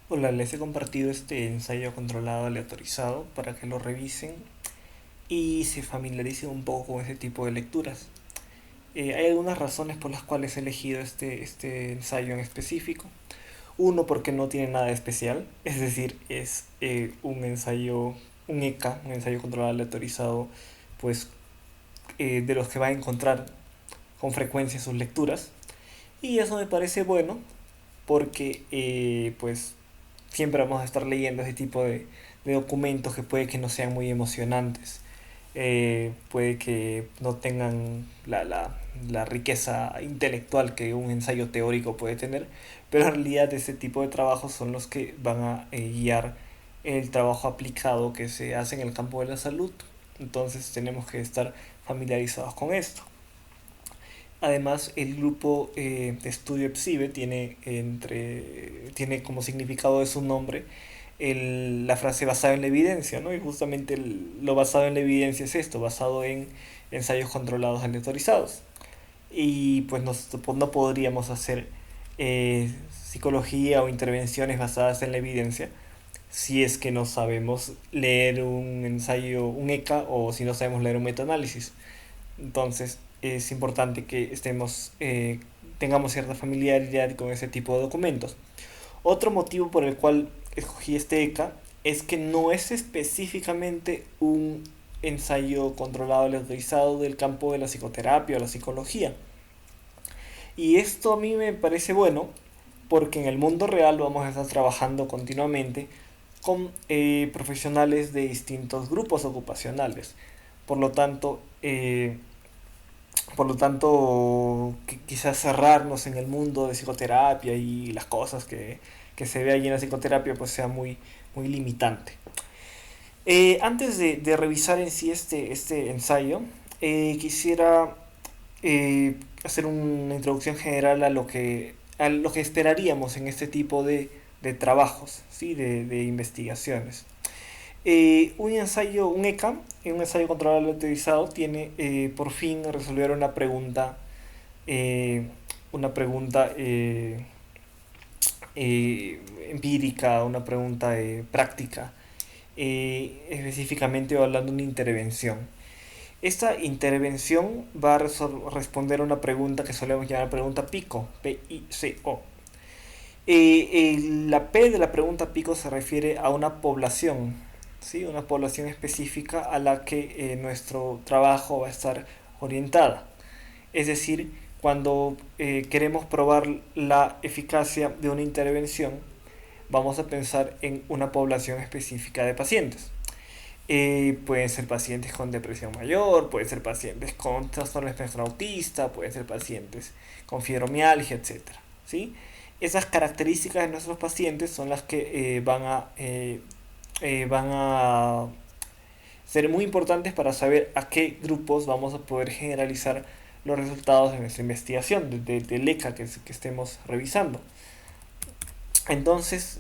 Hola, les he compartido este ensayo controlado aleatorizado para que lo revisen y se familiaricen un poco con ese tipo de lecturas. Hay algunas razones por las cuales he elegido este ensayo en específico. Uno, porque no tiene nada de especial, es decir, es un ensayo, un ECA, un ensayo controlado aleatorizado, pues de los que va a encontrar con frecuencia sus lecturas. Y eso me parece bueno porque pues siempre vamos a estar leyendo ese tipo de documentos que puede que no sean muy emocionantes, puede que no tengan la riqueza intelectual que un ensayo teórico puede tener, pero en realidad ese tipo de trabajos son los que van a guiar el trabajo aplicado que se hace en el campo de la salud. Entonces tenemos que estar familiarizados con esto. Además, el grupo de estudio EPSIBE tiene como significado de su nombre la frase basada en la evidencia, ¿no? Y justamente lo basado en la evidencia es esto, basado en ensayos controlados aleatorizados. Y pues no podríamos hacer psicología o intervenciones basadas en la evidencia si es que no sabemos leer un ensayo, un ECA, o si no sabemos leer un metaanálisis. Entonces es importante que tengamos cierta familiaridad con ese tipo de documentos. Otro motivo por el cual escogí este ECA es que no es específicamente un ensayo controlado aleatorizado del campo de la psicoterapia o la psicología. Y esto a mí me parece bueno porque en el mundo real vamos a estar trabajando continuamente con profesionales de distintos grupos ocupacionales. Por lo tanto, quizás cerrarnos en el mundo de psicoterapia y las cosas que se ve allí en la psicoterapia pues sea muy limitante. Antes de revisar en sí este ensayo, quisiera hacer una introducción general a lo que esperaríamos en este tipo de trabajos, ¿sí? De investigaciones. Un ECA, un ensayo controlado aleatorizado, tiene por fin resolver eh, una pregunta empírica, una pregunta práctica, específicamente hablando de una intervención. Esta intervención va a responder a una pregunta que solemos llamar pregunta PICO, P-I-C-O. La P de la pregunta PICO se refiere a una población, ¿sí? Una población específica a la que nuestro trabajo va a estar orientada. Es decir, cuando queremos probar la eficacia de una intervención, vamos a pensar en una población específica de pacientes. Pueden ser pacientes con depresión mayor, pueden ser pacientes con trastorno espectro autista, pueden ser pacientes con fibromialgia, etcétera. ¿Sí? Esas características de nuestros pacientes son las que van a ser muy importantes para saber a qué grupos vamos a poder generalizar los resultados de nuestra investigación, del ECA que estemos revisando. Entonces,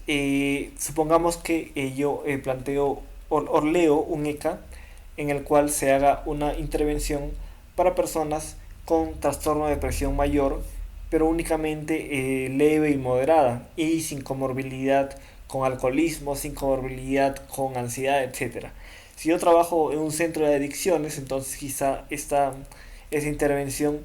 supongamos que yo planteo o leo un ECA en el cual se haga una intervención para personas con trastorno de depresión mayor, pero únicamente leve y moderada y sin comorbilidad con alcoholismo, sin comorbilidad con ansiedad, etcétera. Si yo trabajo en un centro de adicciones, entonces quizá esa intervención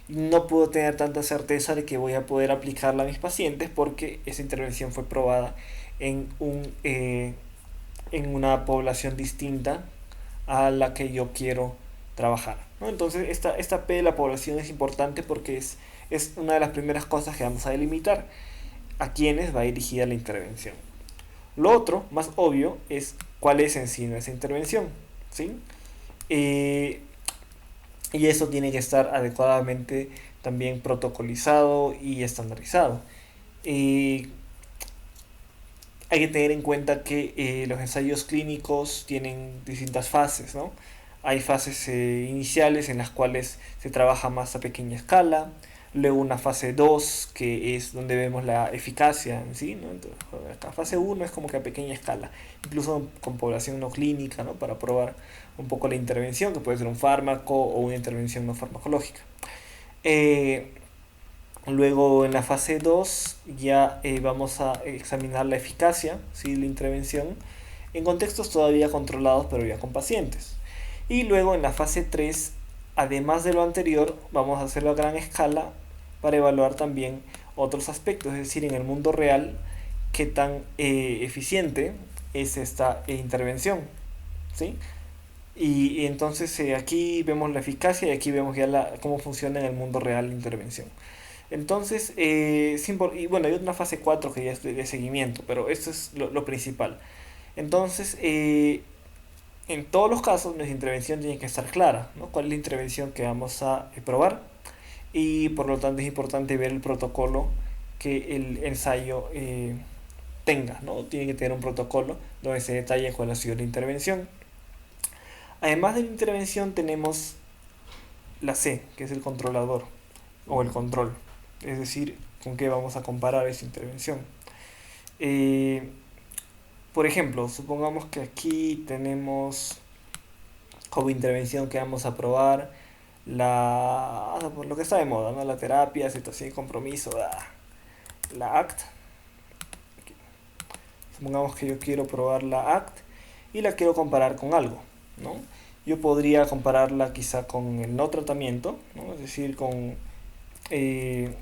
no puedo tener tanta certeza de que voy a poder aplicarla a mis pacientes porque esa intervención fue probada en, en una población distinta a la que yo quiero trabajar, ¿no? Entonces esta P de la población es importante porque es una de las primeras cosas que vamos a delimitar a quienes va dirigida la intervención. Lo otro, más obvio, es cuál es en sí nuestra intervención, ¿sí? Eh, y eso tiene que estar adecuadamente también protocolizado y estandarizado. Eh, Hay que tener en cuenta que los ensayos clínicos tienen distintas fases, ¿no? Hay fases iniciales en las cuales se trabaja más a pequeña escala, luego una fase 2 que es donde vemos la eficacia en sí, ¿no? Entonces, la fase uno es como que a pequeña escala, incluso con población no clínica, ¿no? Para probar un poco la intervención, que puede ser un fármaco o una intervención no farmacológica. Eh, Luego en la fase 2 ya vamos a examinar la eficacia, ¿sí?, de la intervención en contextos todavía controlados pero ya con pacientes. Y luego en la fase 3, además de lo anterior, vamos a hacerlo a gran escala para evaluar también otros aspectos, es decir, en el mundo real, qué tan eficiente es esta intervención, ¿sí? Y entonces aquí vemos la eficacia y aquí vemos ya cómo funciona en el mundo real la intervención. Entonces, y bueno, hay una fase 4 que ya es de seguimiento, pero esto es lo principal. Entonces, en todos los casos, nuestra intervención tiene que estar clara, ¿no? ¿Cuál es la intervención que vamos a probar? Y por lo tanto es importante ver el protocolo que el ensayo tenga, ¿no? Tiene que tener un protocolo donde se detalle cuál ha sido la intervención. Además de la intervención tenemos la C, que es el controlador o el control, es decir, con qué vamos a comparar esa intervención. Eh, por ejemplo, supongamos que aquí tenemos como intervención que vamos a probar lo que está de moda, ¿no? La terapia, situación y compromiso, la ACT. Supongamos que yo quiero probar la ACT y la quiero comparar con algo, ¿no? Yo podría compararla quizá con el no tratamiento, ¿no? Es decir, con eh,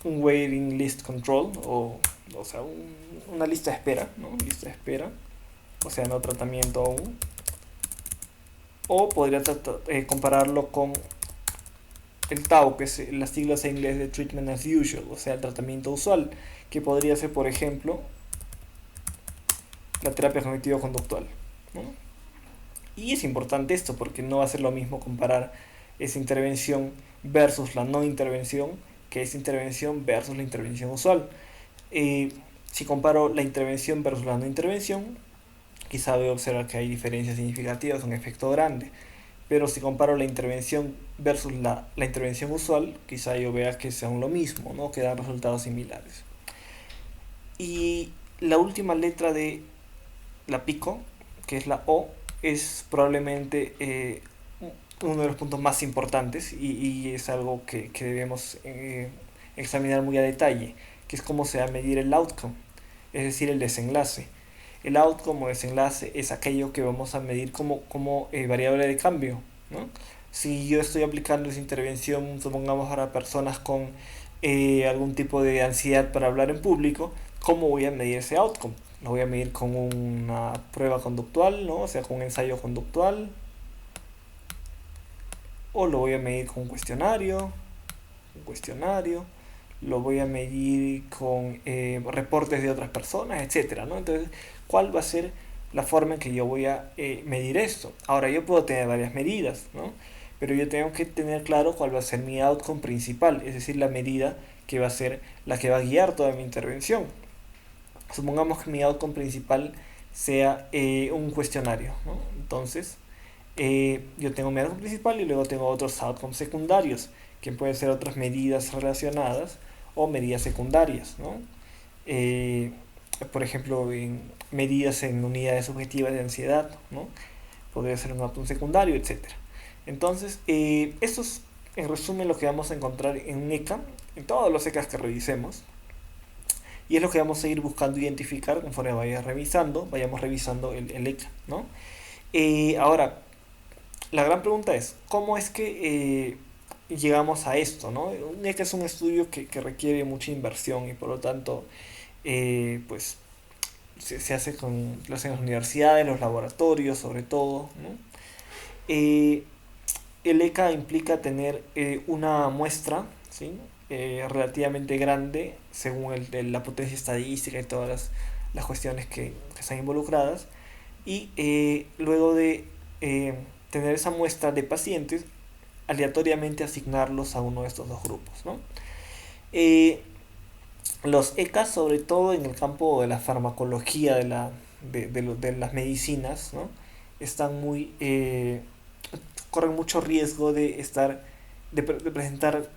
un waiting list control, o sea, una lista de espera, ¿no? Lista de espera, o sea, no tratamiento aún. O podría compararlo con el TAU, que es las siglas en inglés de Treatment as Usual, o sea, el tratamiento usual, que podría ser, por ejemplo, la terapia cognitivo-conductual, ¿no? Y es importante esto porque no va a ser lo mismo comparar esa intervención versus la no intervención que esa intervención versus la intervención usual. Si comparo la intervención versus la no intervención, quizá voy a observar que hay diferencias significativas, un efecto grande. Pero si comparo la intervención versus la intervención usual, quizá yo vea que sean lo mismo, ¿no? Que dan resultados similares. Y la última letra de la pico, que es la O, es probablemente uno de los puntos más importantes y es algo que debemos examinar muy a detalle, que es cómo se va a medir el outcome, es decir, el desenlace. El outcome o desenlace es aquello que vamos a medir como variable de cambio, ¿no? Si yo estoy aplicando esa intervención, supongamos para personas con algún tipo de ansiedad para hablar en público, ¿cómo voy a medir ese outcome? Lo voy a medir con una prueba conductual, ¿no? O sea, con un ensayo conductual, o lo voy a medir con un cuestionario, lo voy a medir con reportes de otras personas, etcétera, ¿no? Entonces, ¿cuál va a ser la forma en que yo voy a medir esto? Ahora, yo puedo tener varias medidas, ¿no? Pero yo tengo que tener claro cuál va a ser mi outcome principal, es decir, la medida que va a ser la que va a guiar toda mi intervención. Supongamos que mi outcome principal sea un cuestionario, ¿no? Entonces, yo tengo mi outcome principal y luego tengo otros outcomes secundarios, que pueden ser otras medidas relacionadas o medidas secundarias, ¿no? Eh, por ejemplo, medidas en unidades subjetivas de ansiedad, ¿no? Podría ser un outcome secundario, etcétera. Entonces, esto es en resumen lo que vamos a encontrar en un ECA, en todos los ECAs que revisemos. Y es lo que vamos a ir buscando identificar conforme vayamos revisando el ECA, ¿no? Ahora, la gran pregunta es, ¿cómo es que llegamos a esto, ¿no? Un ECA es un estudio que requiere mucha inversión y por lo tanto, pues, se hace en las universidades, los laboratorios, sobre todo, ¿no? Eh, el ECA implica tener una muestra, ¿sí? Relativamente grande según la potencia estadística y todas las cuestiones que están involucradas. Y luego de tener esa muestra de pacientes, aleatoriamente asignarlos a uno de estos dos grupos, ¿no? Eh, los ECA, sobre todo en el campo de la farmacología, de las medicinas, ¿no? Están corren mucho riesgo de presentar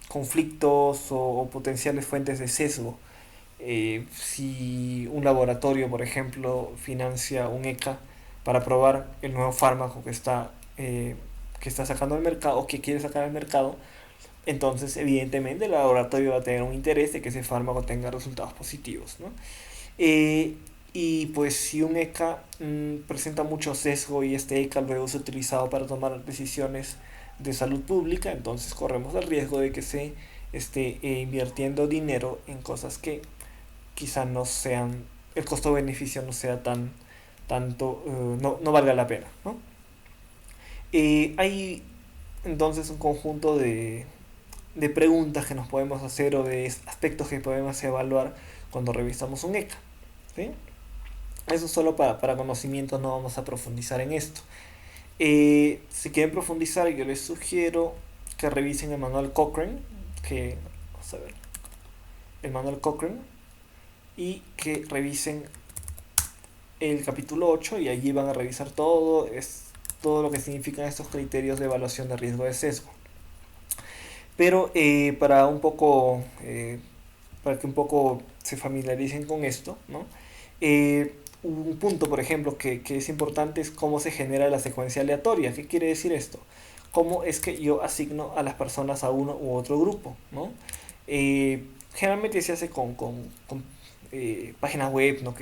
conflictos o potenciales fuentes de sesgo. Si un laboratorio, por ejemplo, financia un ECA para probar el nuevo fármaco que está sacando al mercado o que quiere sacar al mercado, Entonces, evidentemente, el laboratorio va a tener un interés de que ese fármaco tenga resultados positivos, ¿no? Eh, y pues si un ECA presenta mucho sesgo y este ECA luego es utilizado para tomar decisiones de salud pública, entonces corremos el riesgo de que se esté invirtiendo dinero en cosas que quizá no sean, el costo-beneficio no sea tanto, no valga la pena, ¿no? Hay entonces un conjunto de preguntas que nos podemos hacer o de aspectos que podemos evaluar cuando revisamos un ECA, ¿sí? Eso solo para conocimiento, no vamos a profundizar en esto. Si quieren profundizar, yo les sugiero que revisen el manual Cochrane, vamos a ver, el manual Cochrane, y que revisen el capítulo 8 y allí van a revisar todo lo que significan estos criterios de evaluación de riesgo de sesgo. Pero para que un poco se familiaricen con esto, ¿no? Un punto, por ejemplo, que es importante es cómo se genera la secuencia aleatoria. ¿Qué quiere decir esto? Cómo es que yo asigno a las personas a uno u otro grupo, ¿no? Generalmente se hace con páginas web, ¿no?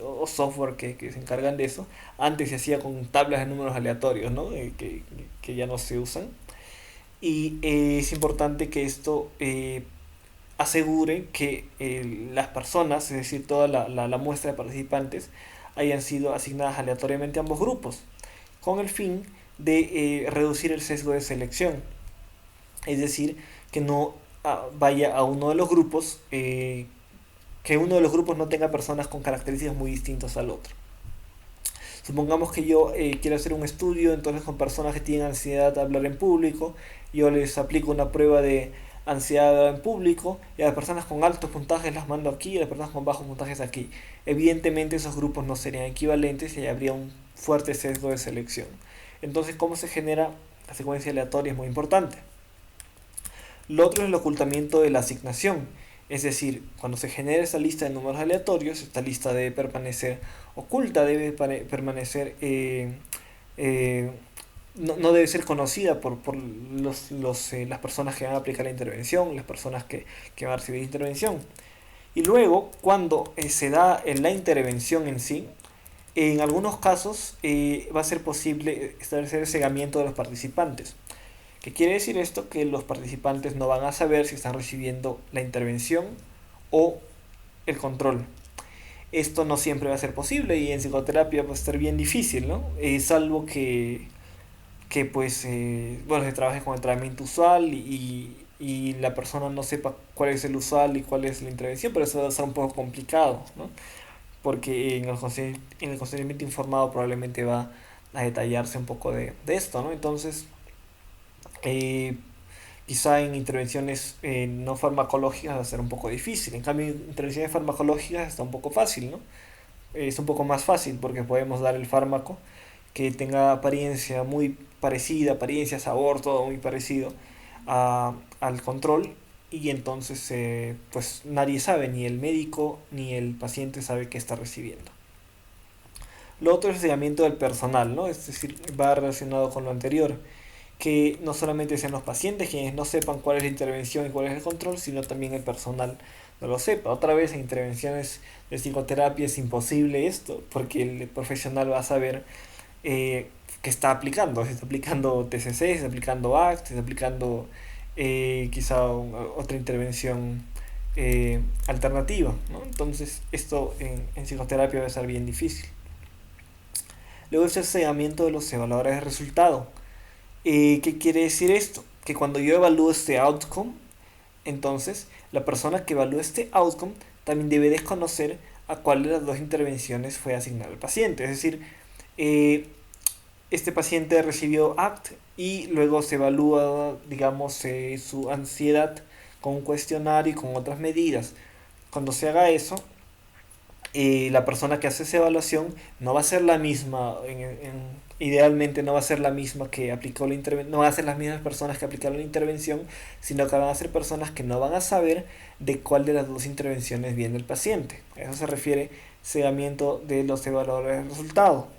O software que se encargan de eso. Antes se hacía con tablas de números aleatorios, ¿no? Que ya no se usan. Y es importante que esto asegure que las personas, es decir, toda la muestra de participantes, hayan sido asignadas aleatoriamente a ambos grupos, con el fin de reducir el sesgo de selección. Es decir, que no vaya a uno de los grupos, que uno de los grupos no tenga personas con características muy distintas al otro. Supongamos que yo quiero hacer un estudio, entonces con personas que tienen ansiedad de hablar en público, yo les aplico una prueba de ansiedad en público y a las personas con altos puntajes las mando aquí y a las personas con bajos puntajes aquí. Evidentemente esos grupos no serían equivalentes y habría un fuerte sesgo de selección. Entonces, ¿cómo se genera la secuencia aleatoria? Es muy importante. Lo otro es el ocultamiento de la asignación. Es decir, cuando se genera esa lista de números aleatorios, esta lista debe permanecer oculta, debe permanecer, eh, no debe ser conocida por las personas que van a aplicar la intervención, las personas que van a recibir intervención. Y luego, cuando se da la intervención en sí, en algunos casos va a ser posible establecer el cegamiento de los participantes. ¿Qué quiere decir esto? Que los participantes no van a saber si están recibiendo la intervención o el control. Esto no siempre va a ser posible y en psicoterapia va a ser bien difícil, ¿no? Salvo que pues, bueno, se trabaje con el tratamiento usual y la persona no sepa cuál es el usual y cuál es la intervención, pero eso va a ser un poco complicado, ¿no? Porque en el consentimiento informado probablemente va a detallarse un poco de esto, ¿no? Entonces, eh, quizá en intervenciones no farmacológicas va a ser un poco difícil. En cambio, en intervenciones farmacológicas está un poco fácil, ¿no? Es un poco más fácil porque podemos dar el fármaco que tenga apariencia muy parecida, apariencia, sabor, todo muy parecido al control y entonces pues nadie sabe, ni el médico ni el paciente sabe qué está recibiendo. Lo otro es el seguimiento del personal, ¿no? Es decir, va relacionado con lo anterior, que no solamente sean los pacientes quienes no sepan cuál es la intervención y cuál es el control, sino también el personal no lo sepa. Otra vez en intervenciones de psicoterapia es imposible esto, porque el profesional va a saber que está aplicando. Si está aplicando TCC, si está aplicando ACT, si está aplicando quizá otra intervención alternativa, ¿no? Entonces esto en psicoterapia va a ser bien difícil. Luego es el seguimiento de los evaluadores de resultado. ¿Qué quiere decir esto? Que cuando yo evalúo este outcome, entonces la persona que evalúa este outcome también debe desconocer a cuál de las dos intervenciones fue asignado al paciente. Es decir, eh, este paciente recibió ACT y luego se evalúa, digamos, su ansiedad con un cuestionario y con otras medidas. Cuando se haga eso, la persona que hace esa evaluación no va a ser la misma, idealmente no va a ser la misma que aplicó la intervención, no van a ser las mismas personas que aplicaron la intervención, sino que van a ser personas que no van a saber de cuál de las dos intervenciones viene el paciente. A eso se refiere cegamiento de los evaluadores de resultado.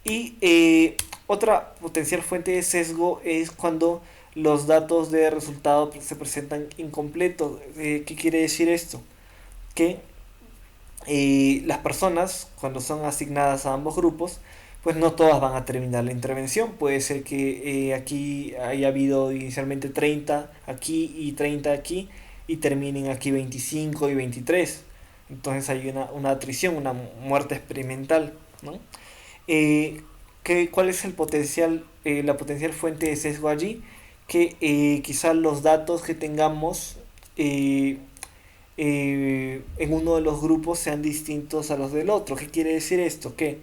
Y otra potencial fuente de sesgo es cuando los datos de resultado se presentan incompletos. ¿Qué quiere decir esto? Que las personas, cuando son asignadas a ambos grupos, pues no todas van a terminar la intervención. Puede ser que aquí haya habido inicialmente 30 aquí y 30 aquí y terminen aquí 25 y 23. Entonces hay una atrición, una muerte experimental, ¿no? Eh, ¿Cuál es el potencial, la potencial fuente de sesgo allí? Que quizás los datos que tengamos eh, en uno de los grupos sean distintos a los del otro. ¿Qué quiere decir esto? Que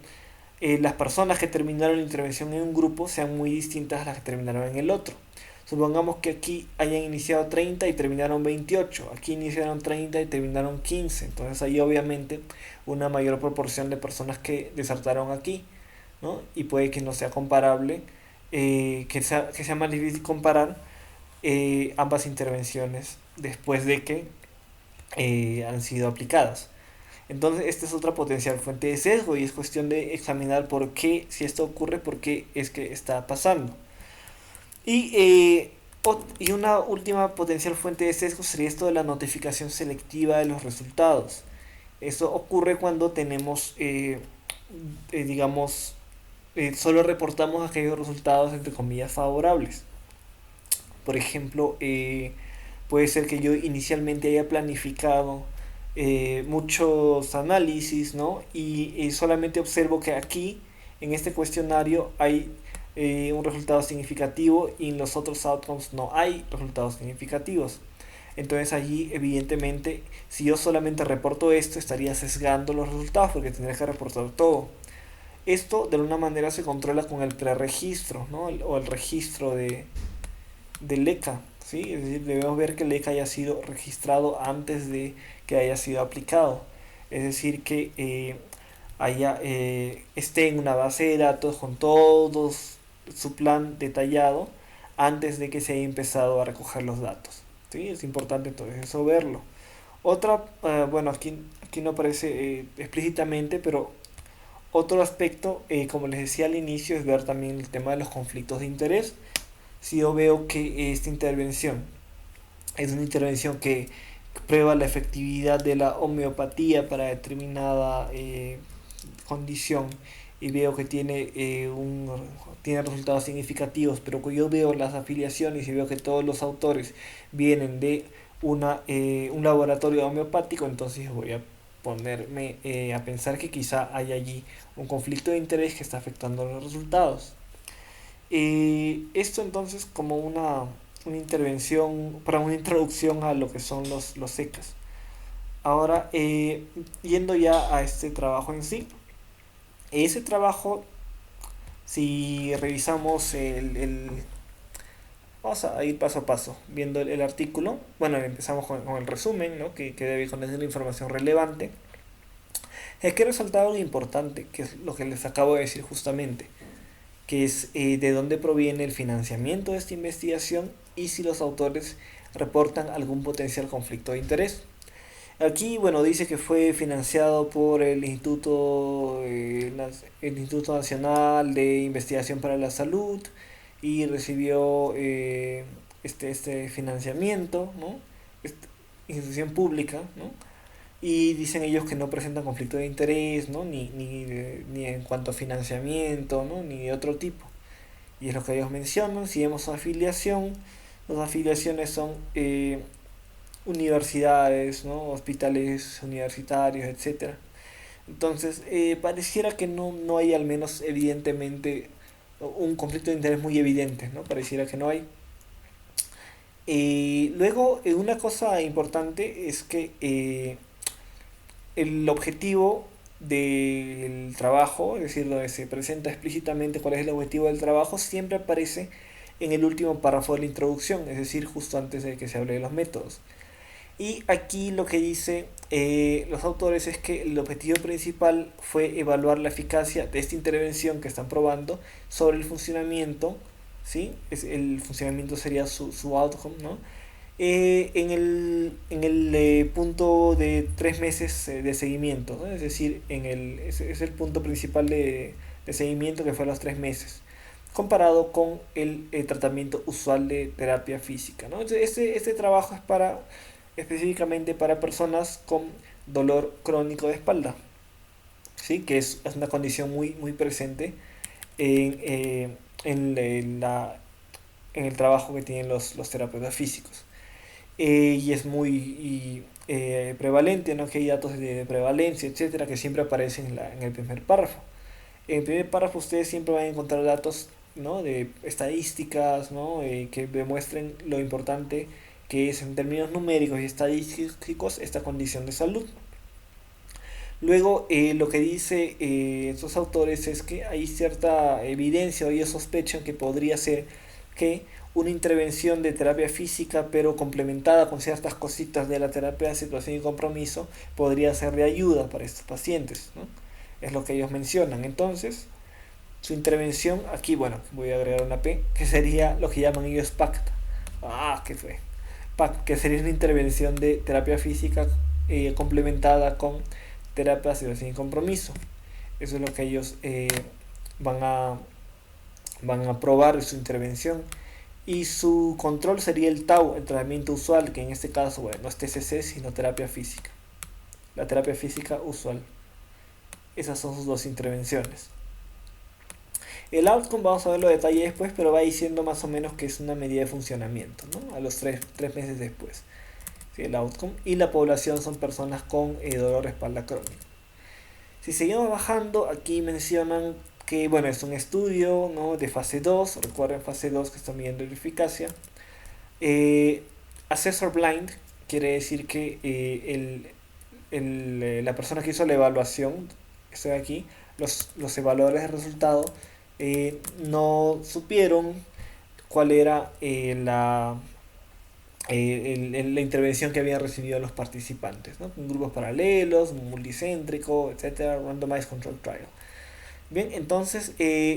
las personas que terminaron la intervención en un grupo sean muy distintas a las que terminaron en el otro. Supongamos que aquí hayan iniciado 30 y terminaron 28, aquí iniciaron 30 y terminaron 15, entonces hay obviamente una mayor proporción de personas que desertaron aquí, ¿no? Y puede que no sea comparable, que sea más difícil comparar ambas intervenciones después de que han sido aplicadas. Entonces, esta es otra potencial fuente de sesgo y es cuestión de examinar por qué, si esto ocurre, por qué es que está pasando. Y, y una última potencial fuente de sesgo sería esto de la notificación selectiva de los resultados. Eso ocurre cuando tenemos, digamos, solo reportamos aquellos resultados entre comillas favorables. Por ejemplo, puede ser que yo inicialmente haya planificado muchos análisis, ¿no? Y solamente observo que aquí, en este cuestionario, hay un resultado significativo y en los otros outcomes no hay resultados significativos. Entonces allí, evidentemente, si yo solamente reporto esto, estaría sesgando los resultados porque tendría que reportar todo. Esto de alguna manera se controla con el preregistro, ¿no? O el registro del ECA, ¿sí? Es decir, debemos ver que el ECA haya sido registrado antes de que haya sido aplicado. Es decir, que esté en una base de datos con todo su plan detallado antes de que se haya empezado a recoger los datos. ¿Sí? Es importante entonces eso verlo. Otra, bueno, aquí no aparece explícitamente, pero otro aspecto, como les decía al inicio, es ver también el tema de los conflictos de interés. Si yo veo que esta intervención es una intervención que prueba la efectividad de la homeopatía para determinada condición y veo que tiene resultados significativos, pero que yo veo las afiliaciones y veo que todos los autores vienen de un laboratorio homeopático, entonces voy a ponerme a pensar que quizá hay allí un conflicto de interés que está afectando los resultados. Esto entonces como una intervención, para una introducción a lo que son los secas. Ahora, yendo ya a este trabajo en sí. Ese trabajo, si revisamos vamos a ir paso a paso, viendo el artículo. Bueno, empezamos con el resumen, ¿no? Que debe contener la información relevante. Es que resaltaba algo importante, que es lo que les acabo de decir justamente, que es de dónde proviene el financiamiento de esta investigación y si los autores reportan algún potencial conflicto de interés. Aquí, bueno, dice que fue financiado por el Instituto Nacional de Investigación para la Salud y recibió este financiamiento, ¿no? Esta institución pública, ¿no? Y dicen ellos que no presentan conflicto de interés, ¿no? Ni en cuanto a financiamiento, ¿no? Ni de otro tipo. Y es lo que ellos mencionan. Si vemos su afiliación, las afiliaciones son universidades, ¿no? Hospitales universitarios, etcétera. Entonces, pareciera que no hay al menos evidentemente un conflicto de interés muy evidente, ¿no? Pareciera que no hay. Luego, una cosa importante es que el objetivo del trabajo, es decir, donde se presenta explícitamente cuál es el objetivo del trabajo, siempre aparece en el último párrafo de la introducción, es decir, justo antes de que se hable de los métodos. Y aquí lo que dice los autores es que el objetivo principal fue evaluar la eficacia de esta intervención que están probando sobre el funcionamiento, ¿sí? El funcionamiento sería su outcome, ¿no? En el punto de 3 meses de seguimiento, ¿no? Es decir, es el punto principal de seguimiento que fue a los 3 meses. comparado con el tratamiento usual de terapia física, ¿no? Entonces, este trabajo es específicamente para personas con dolor crónico de espalda, ¿sí? Que es una condición muy presente en, en el trabajo que tienen los terapeutas físicos. Y es muy prevalente, ¿no? Que hay datos de prevalencia, etcétera, que siempre aparecen en el primer párrafo. En el primer párrafo ustedes siempre van a encontrar datos, ¿no? De estadísticas, ¿no? Que demuestren lo importante que es en términos numéricos y estadísticos esta condición de salud. Luego, lo que dice estos autores es que hay cierta evidencia o ellos sospechan que podría ser que una intervención de terapia física, pero complementada con ciertas cositas de la terapia de situación y compromiso, podría ser de ayuda para estos pacientes, ¿no? Es lo que ellos mencionan. Entonces, su intervención, aquí, bueno, voy a agregar una P, que sería lo que llaman ellos PACT. Ah, ¿qué fue? PACT, que sería una intervención de terapia física complementada con terapia sin compromiso. Eso es lo que ellos van a van a probar su intervención. Y su control sería el TAU, el tratamiento usual, que en este caso, bueno, no es TCC, sino terapia física. La terapia física usual. Esas son sus dos intervenciones. El outcome vamos a verlo en detalle después, pero va diciendo más o menos que es una medida de funcionamiento, ¿no? A los tres meses después. ¿Sí? El outcome. Y la población son personas con dolor de espalda crónico. Si seguimos bajando, aquí mencionan que, bueno, es un estudio, ¿no? De fase 2. Recuerden fase 2 que están midiendo la eficacia. Eh, Assessor blind quiere decir que la persona que hizo la evaluación, estoy aquí, los evaluadores de resultado no supieron cuál era la intervención que habían recibido los participantes, ¿no? Con grupos paralelos, multicéntrico, etcétera, randomized control trial. Bien, entonces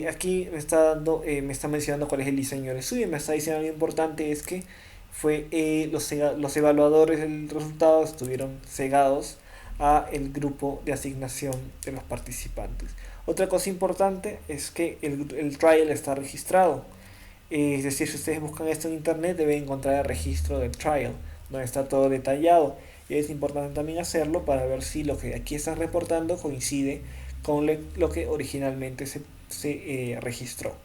aquí me está mencionando cuál es el diseño del estudio, me está diciendo algo importante, es que fue los evaluadores del resultado estuvieron cegados a el grupo de asignación de los participantes. Otra cosa importante es que el trial está registrado, es decir, si ustedes buscan esto en internet deben encontrar el registro del trial, donde está todo detallado. Y es importante también hacerlo para ver si lo que aquí están reportando coincide con lo que originalmente se registró.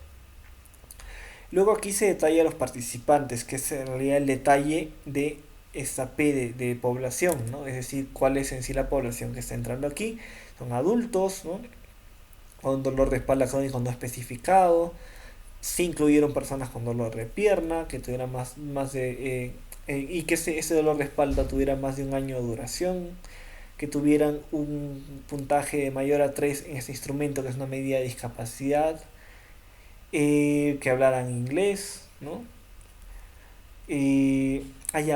Luego aquí se detalla a los participantes, que es en realidad el detalle de esta P de población, ¿no? Es decir, cuál es en sí la población que está entrando aquí. Son adultos, ¿no? Con dolor de espalda crónico no especificado. Se incluyeron personas con dolor de pierna, que tuvieran más de... y que ese dolor de espalda tuviera más de un año de duración, que tuvieran un puntaje mayor a 3 en este instrumento, que es una medida de discapacidad, que hablaran inglés, ¿no?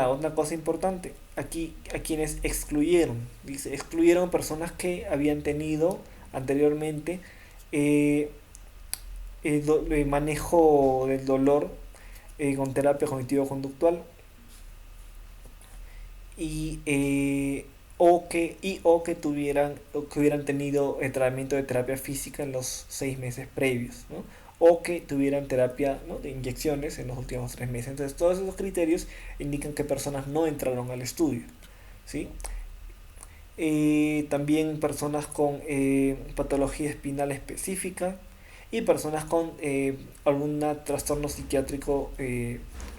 Otra cosa importante, aquí a quienes excluyeron, dice, excluyeron personas que habían tenido anteriormente eh, el manejo del dolor con terapia cognitivo-conductual y, o que hubieran tenido entrenamiento de terapia física en los 6 meses previos, ¿no? O que tuvieran terapia, ¿no? De inyecciones en los últimos 3 meses. Entonces todos esos criterios indican que personas no entraron al estudio, ¿sí? También personas con patología espinal específica y personas con algún trastorno psiquiátrico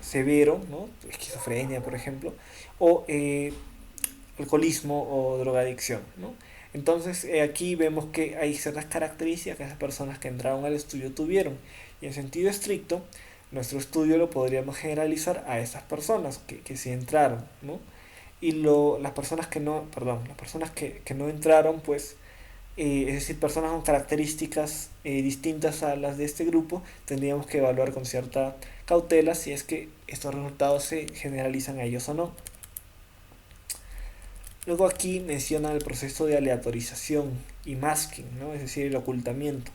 severo, ¿no? Esquizofrenia, por ejemplo, o alcoholismo o drogadicción, ¿no? Entonces aquí vemos que hay ciertas características que esas personas que entraron al estudio tuvieron, y en sentido estricto nuestro estudio lo podríamos generalizar a esas personas que sí entraron, ¿no? Y las personas que no, perdón, las personas que no entraron, pues es decir, personas con características distintas a las de este grupo, tendríamos que evaluar con cierta cautela si es que estos resultados se generalizan a ellos o no. Luego aquí menciona el proceso de aleatorización y masking, ¿no? Es decir, el ocultamiento.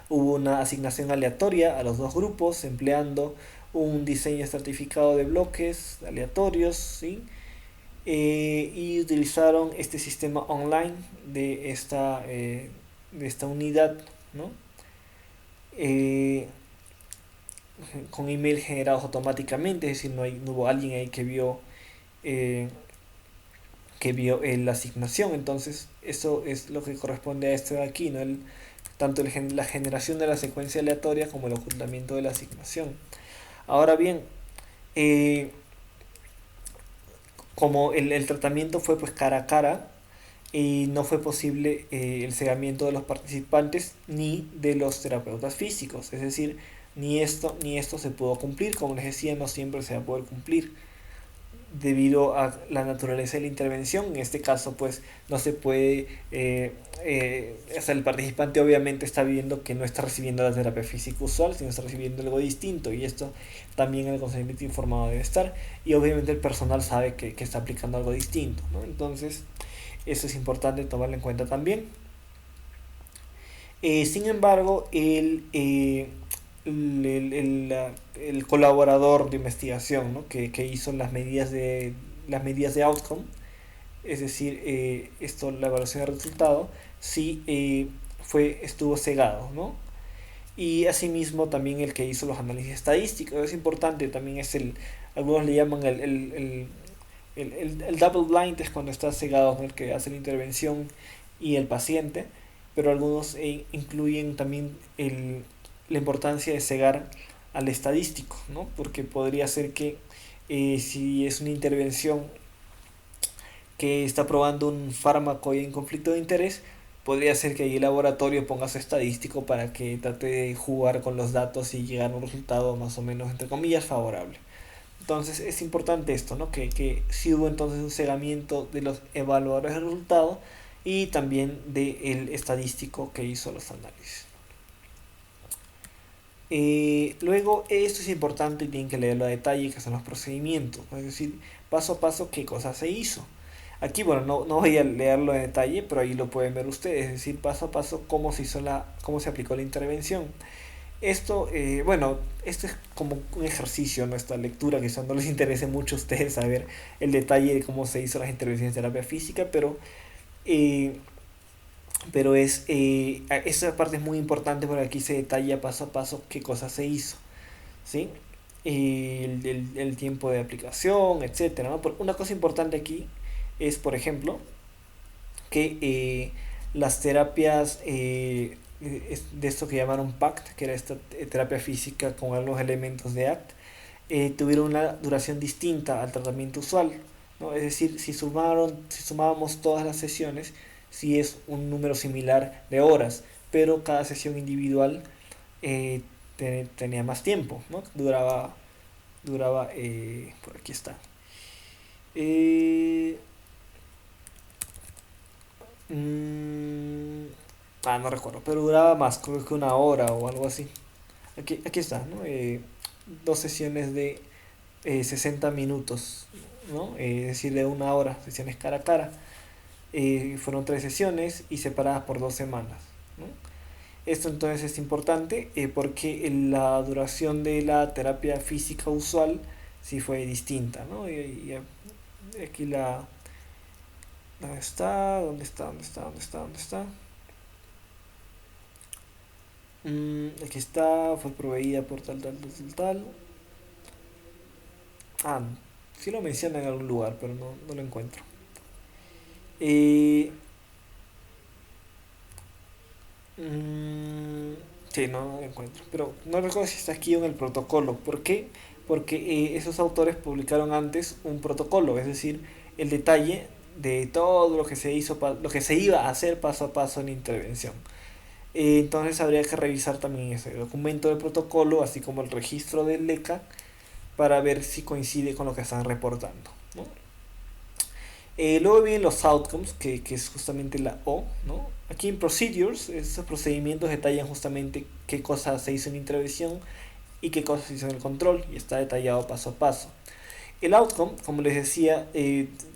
Hubo una asignación aleatoria a los dos grupos empleando un diseño estratificado de bloques aleatorios, ¿sí? Y utilizaron este sistema online de esta unidad, ¿no? eh, con email generados automáticamente, es decir, no hubo alguien ahí eh, que vio la asignación. Entonces eso es lo que corresponde a este de aquí, ¿no? Tanto la generación de la secuencia aleatoria como el ocultamiento de la asignación. Ahora bien, eh, como el tratamiento fue pues cara a cara, y no fue posible el cegamiento de los participantes ni de los terapeutas físicos, es decir, ni esto se pudo cumplir, como les decía, no siempre se va a poder cumplir debido a la naturaleza de la intervención. En este caso, pues no se puede, o sea, el participante obviamente está viendo que no está recibiendo la terapia física usual, sino está recibiendo algo distinto, y esto también el consentimiento informado debe estar, y obviamente el personal sabe que está aplicando algo distinto, ¿no? Entonces, eso es importante tomarlo en cuenta también. Sin embargo, el colaborador de investigación, ¿no? que hizo las medidas de outcome, es decir, la evaluación de resultado, sí estuvo cegado, ¿no? Y asimismo también el que hizo los análisis estadísticos. Es importante, también algunos le llaman el double blind, es cuando está cegado, ¿no? El que hace la intervención y el paciente, pero algunos incluyen también la importancia de cegar al estadístico, ¿no? Porque podría ser que si es una intervención que está probando un fármaco y en conflicto de interés, podría ser que ahí el laboratorio ponga su estadístico para que trate de jugar con los datos y llegar a un resultado más o menos, entre comillas, favorable. Entonces es importante esto, ¿no? Que sí hubo entonces un cegamiento de los evaluadores del resultado y también del estadístico que hizo los análisis. Luego, esto es importante y tienen que leerlo a detalle, que son los procedimientos, es decir, paso a paso qué cosa se hizo. Aquí, bueno, no voy a leerlo en detalle, pero ahí lo pueden ver ustedes, es decir, paso a paso cómo cómo se aplicó la intervención. Bueno, esto es como un ejercicio, nuestra lectura, que no les interese mucho a ustedes saber el detalle de cómo se hizo las intervenciones de terapia física, eh, esa parte es muy importante porque aquí se detalla paso a paso qué cosa se hizo, ¿sí? El tiempo de aplicación, etcétera, ¿no? Una cosa importante aquí es, por ejemplo, que las terapias de esto que llamaron PACT, que era esta terapia física con algunos elementos de ACT, tuvieron una duración distinta al tratamiento usual, ¿no? Es decir, si sumábamos todas las sesiones, sí es un número similar de horas, pero cada sesión individual eh, tenía más tiempo, ¿no? Por aquí está. Eh, mm, no recuerdo, pero duraba más, creo que una hora o algo así. Aquí está, ¿no? Dos sesiones de 60 minutos, ¿no? Es decir, de una hora, sesiones cara a cara. Fueron tres sesiones y separadas por 2 semanas, ¿no? Esto entonces es importante porque la duración de la terapia física usual sí fue distinta, ¿no? Y aquí ¿dónde está? ¿Dónde está? ¿Dónde está? ¿Dónde está? ¿Dónde está? Aquí está, fue proveída por tal, tal, tal, tal, tal. Ah, sí lo menciona en algún lugar, pero no lo encuentro. Eh, mm, sí, no lo encuentro. Pero no recuerdo si está aquí en el protocolo. ¿Por qué? Porque esos autores publicaron antes un protocolo, es decir, el detalle de todo lo que se hizo, lo que se iba a hacer paso a paso en la intervención. Entonces habría que revisar también ese documento del protocolo, así como el registro del LECA, para ver si coincide con lo que están reportando, ¿no? Luego vienen los outcomes, que es justamente la O, ¿no? Aquí en procedures, esos procedimientos detallan justamente qué cosas se hizo en la intervención y qué cosas se hizo en el control, y está detallado paso a paso. El outcome, como les decía,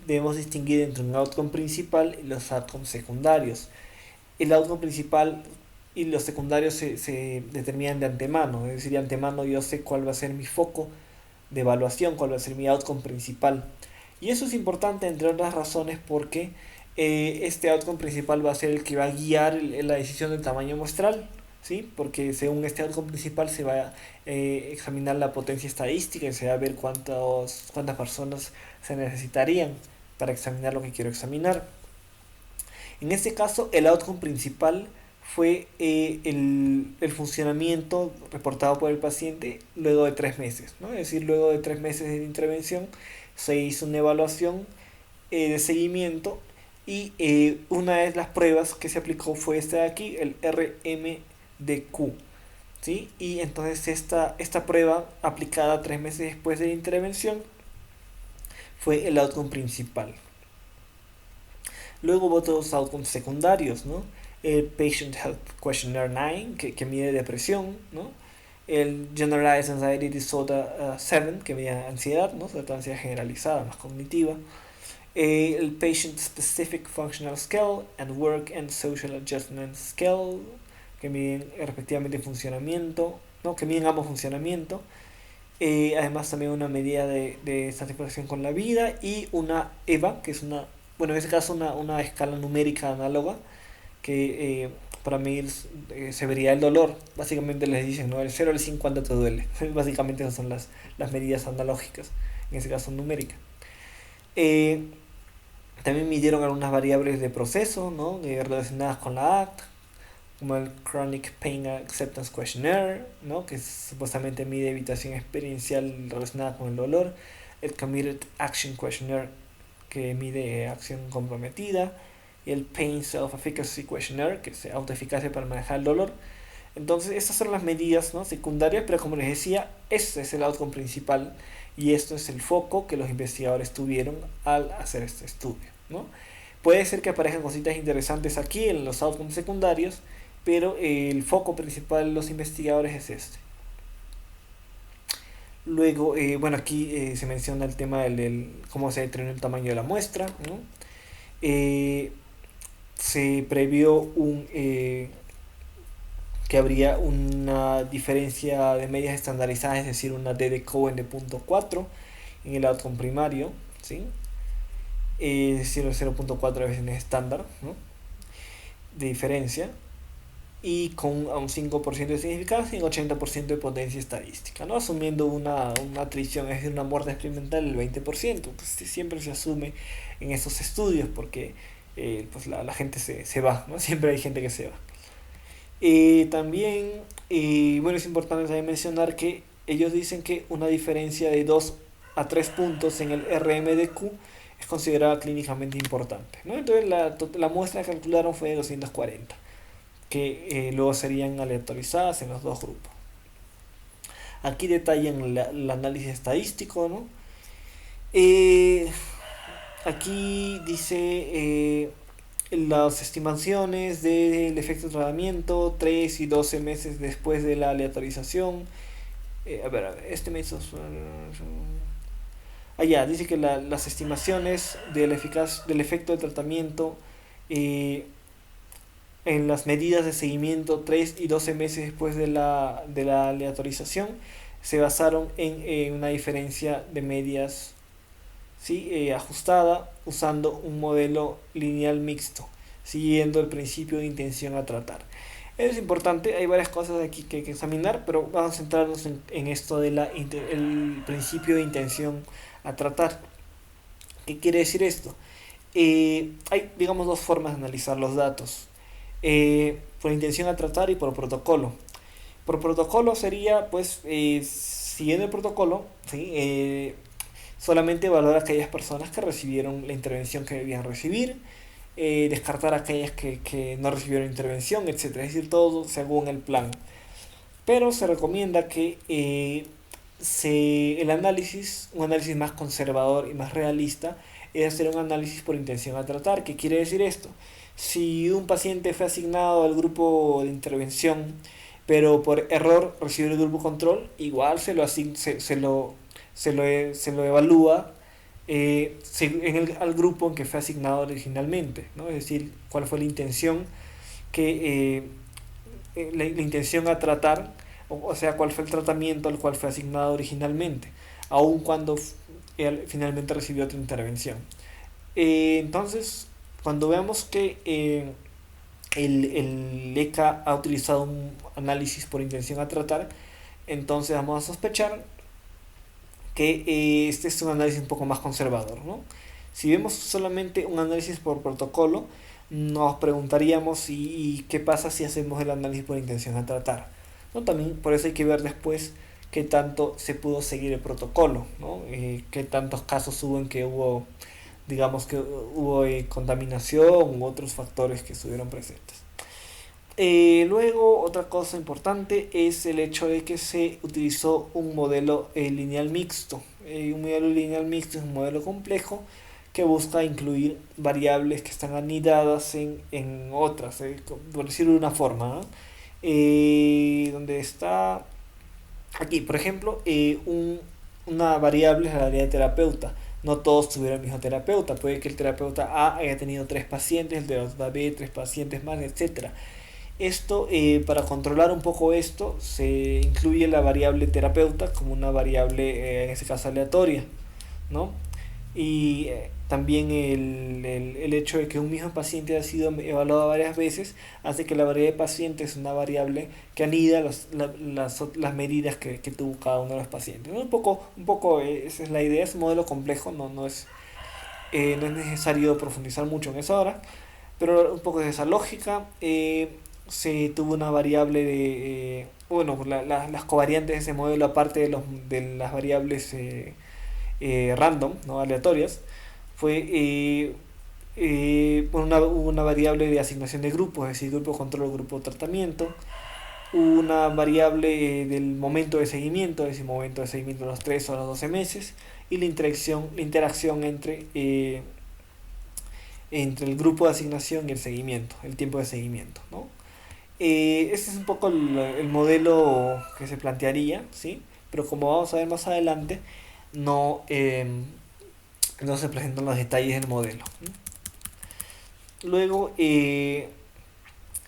debemos distinguir entre un outcome principal y los outcomes secundarios. El outcome principal y los secundarios se determinan de antemano, es decir, de antemano yo sé cuál va a ser mi foco de evaluación, cuál va a ser mi outcome principal. Y eso es importante, entre otras razones, porque este outcome principal va a ser el que va a guiar la decisión del tamaño muestral. ¿sí? Porque según este outcome principal se va a examinar la potencia estadística y se va a ver cuántas personas se necesitarían para examinar lo que quiero examinar. En este caso, el outcome principal fue el funcionamiento reportado por el paciente luego de 3 meses, ¿no? Es decir, luego de 3 meses de intervención se hizo una evaluación de seguimiento y una de las pruebas que se aplicó fue esta de aquí, el RMDQ, ¿sí? Y entonces esta prueba aplicada 3 meses después de la intervención fue el outcome principal. Luego hubo otros outcomes secundarios, ¿no? El Patient Health Questionnaire 9, que mide depresión, ¿no? El Generalized Anxiety Disorder 7, que mide ansiedad, ¿no? O sea, ansiedad generalizada, más cognitiva. El Patient Specific Functional Scale and Work and Social Adjustment Scale, que miden respectivamente funcionamiento, ¿no? Que miden ambos funcionamiento. Además también una medida de satisfacción con la vida y una EVA, que es bueno, en este caso una escala numérica análoga que para medir severidad del dolor. Básicamente les dicen, ¿no? Del 0 al 5 cuánto te duele. Básicamente esas son las medidas analógicas, en este caso numérica. Eh, También midieron algunas variables de proceso, ¿no? Relacionadas con la ACT, como el Chronic Pain Acceptance Questionnaire, ¿no? Que supuestamente mide evitación experiencial relacionada con el dolor, el Committed Action Questionnaire, que mide acción comprometida, y el Pain Self-Efficacy Questionnaire, que es autoeficacia para manejar el dolor. Entonces, estas son las medidas, ¿no? Secundarias, pero como les decía, este es el outcome principal y esto es el foco que los investigadores tuvieron al hacer este estudio, ¿no? Puede ser que aparezcan cositas interesantes aquí en los outcomes secundarios, pero el foco principal de los investigadores es este. Luego, bueno, aquí se menciona el tema del cómo se determina el tamaño de la muestra, ¿no? Se previó que habría una diferencia de medias estandarizadas, es decir, una D de Cohen de 0.4 en el outcome primario, ¿sí? Es decir, 0.4 veces en estándar, ¿no? De diferencia, y con un 5% de significancia y un 80% de potencia estadística, ¿no? Asumiendo una atrición, es decir, una muerte experimental del 20%, pues siempre se asume en estos estudios porque pues la gente se va, ¿no? Siempre hay gente que se va. También, bueno, es importante también mencionar que ellos dicen que una diferencia de 2 a 3 puntos en el RMDQ es considerada clínicamente importante, ¿no? Entonces la muestra que calcularon fue de 240, que luego serían aleatorizadas en los dos grupos. Aquí detallan el análisis estadístico, ¿no? Aquí dice las estimaciones del efecto de tratamiento 3 y 12 meses después de la aleatorización. A ver, este mes... Ya, dice que las estimaciones del efecto de tratamiento en las medidas de seguimiento 3 y 12 meses después de la aleatorización se basaron en una diferencia de medias, ¿sí? Ajustada usando un modelo lineal mixto, siguiendo el principio de intención a tratar. Eso es importante, hay varias cosas aquí que hay que examinar, pero vamos a centrarnos en esto del principio de intención a tratar. ¿Qué quiere decir esto? Hay, digamos, dos formas de analizar los datos. Por intención a tratar y por protocolo. Por protocolo sería, pues, siguiendo el protocolo, ¿sí? Solamente evaluar a aquellas personas que recibieron la intervención que debían recibir, descartar a aquellas que no recibieron intervención, etc. Es decir, todo según el plan. Pero se recomienda que un análisis más conservador y más realista, es hacer un análisis por intención a tratar. ¿Qué quiere decir esto? Si un paciente fue asignado al grupo de intervención, pero por error recibió el grupo control, igual se lo evalúa al grupo en que fue asignado originalmente, ¿no? Es decir, cuál fue la intención la intención a tratar, o sea, cuál fue el tratamiento al cual fue asignado originalmente, aun cuando él finalmente recibió otra intervención. Entonces, cuando veamos que el ECA ha utilizado un análisis por intención a tratar, entonces vamos a sospechar que este es un análisis un poco más conservador, ¿no? Si vemos solamente un análisis por protocolo, nos preguntaríamos y qué pasa si hacemos el análisis por intención a tratar, ¿no? También por eso hay que ver después qué tanto se pudo seguir el protocolo, ¿no? Qué tantos casos hubo en que hubo, digamos que hubo contaminación u otros factores que estuvieron presentes. Luego, otra cosa importante es el hecho de que se utilizó un modelo lineal mixto. Un modelo lineal mixto es un modelo complejo que busca incluir variables que están anidadas en otras, por decirlo de una forma, ¿no? Donde está aquí, por ejemplo, una variable es la variable terapeuta. No todos tuvieron el mismo terapeuta. Puede que el terapeuta A haya tenido 3 pacientes, el terapeuta B 3 pacientes más, etcétera. Esto, para controlar un poco esto, se incluye la variable terapeuta como una variable, en este caso aleatoria, ¿no? Y también el hecho de que un mismo paciente ha sido evaluado varias veces hace que la variedad de pacientes es una variable que anida las medidas que tuvo cada uno de los pacientes, ¿no? Un poco esa es la idea, es un modelo complejo, no es necesario profundizar mucho en eso ahora, pero un poco de esa lógica. Se tuvo una variable bueno, las covariantes de ese modelo, aparte de las variables random, ¿no? Aleatorias, fue hubo una variable de asignación de grupos, es decir, grupo control, grupo tratamiento, una variable del momento de seguimiento, es decir, momento de seguimiento de los 3 o los 12 meses, y la interacción entre el grupo de asignación y el seguimiento, el tiempo de seguimiento, ¿no? Este es un poco el modelo que se plantearía, ¿sí? Pero como vamos a ver más adelante, no, no se presentan los detalles del modelo. Luego, eso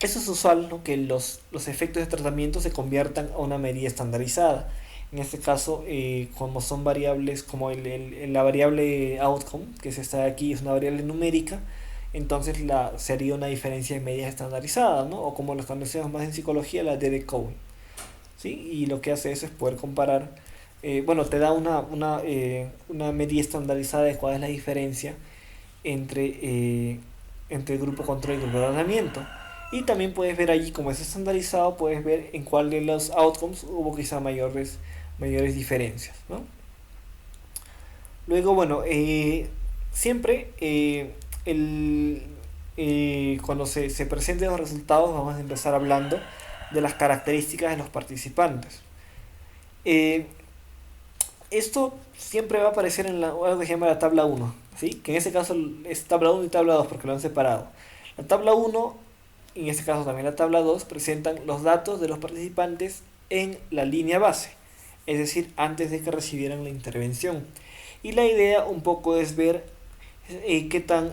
es usual, ¿no? Que los efectos de tratamiento se conviertan a una medida estandarizada. En este caso, como son variables, como la variable outcome, que se está aquí, es una variable numérica, entonces se haría una diferencia en medidas estandarizadas, ¿no? O como los conocemos más en psicología, la DD-Code, ¿sí? Y lo que hace eso es poder comparar, bueno, te da una medida estandarizada de cuál es la diferencia entre, entre el grupo control y el grupo de tratamiento. Y también puedes ver allí, como es estandarizado, puedes ver en cuál de los outcomes hubo quizá mayores diferencias, ¿no? Luego, bueno, siempre cuando se presenten los resultados vamos a empezar hablando de las características de los participantes. Eh, Esto siempre va a aparecer en algo que se llama la tabla 1, ¿sí? Que en este caso es tabla 1 y tabla 2 porque lo han separado. La tabla 1, y en este caso también la tabla 2, presentan los datos de los participantes en la línea base, es decir, antes de que recibieran la intervención. Y la idea un poco es ver qué tan,